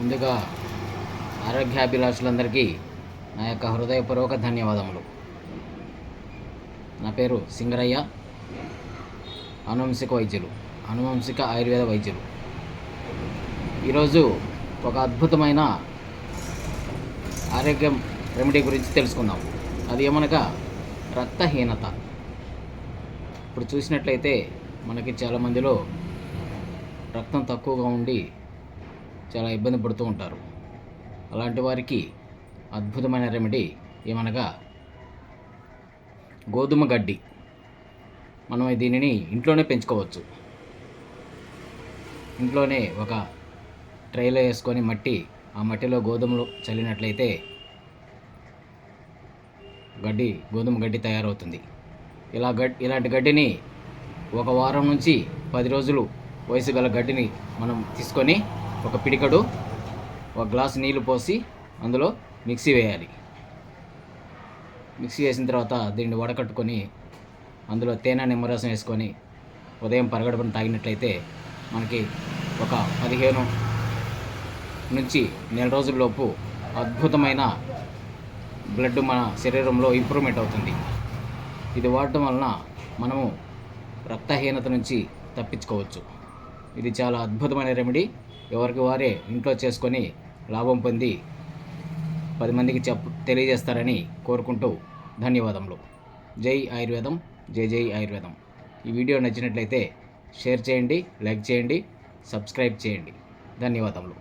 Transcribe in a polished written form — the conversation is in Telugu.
ముందుగా ఆరోగ్యాభిలాషులందరికీ నా యొక్క హృదయపూర్వక ధన్యవాదములు. నా పేరు సింగరయ్య, అనువంశిక ఆయుర్వేద వైద్యులు. ఈరోజు ఒక అద్భుతమైన ఆరోగ్యం రెమెడీ గురించి తెలుసుకుందాం. అది ఏమనగా రక్తహీనత. ఇప్పుడు చూసినట్లయితే మనకి చాలామందిలో రక్తం తక్కువగా ఉండి చాలా ఇబ్బంది పడుతూ ఉంటారు. అలాంటి వారికి అద్భుతమైన రెమెడీ ఏమనగా గోధుమ గడ్డి. మనం దీనిని ఇంట్లోనే పెంచుకోవచ్చు. ఇంట్లోనే ఒక ట్రైలో వేసుకొని ఆ మట్టిలో గోధుమలు చల్లినట్లయితే గోధుమ గడ్డి తయారవుతుంది. ఇలాంటి గడ్డిని ఒక వారం నుంచి 10 రోజులు వయసు గల గడ్డిని మనం తీసుకొని ఒక పిడికడు ఒక గ్లాసు నీళ్లు పోసి అందులో మిక్సీ వేయాలి. మిక్సీ వేసిన తర్వాత దీన్ని వడకట్టుకొని అందులో తేనె నిమ్మరసం వేసుకొని ఉదయం పరగడుపున తాగినట్లయితే మనకి ఒక 15 నుంచి నెల రోజుల్లోపు అద్భుతమైన బ్లడ్ మన శరీరంలో ఇంప్రూవ్మెంట్ అవుతుంది. ఇది వాడటం వలన మనము రక్తహీనత నుంచి తప్పించుకోవచ్చు. ఇది చాలా అద్భుతమైన రెమెడీ. ఎవరికి వారే ఇంట్లో చేసుకొని లాభం పొంది 10 మందికి తెలియజేస్తారని కోరుకుంటూ ధన్యవాదములు. జై ఆయుర్వేదం, జై ఆయుర్వేదం. ఈ వీడియో నచ్చినట్లయితే షేర్ చేయండి, లైక్ చేయండి, సబ్స్క్రైబ్ చేయండి. ధన్యవాదములు.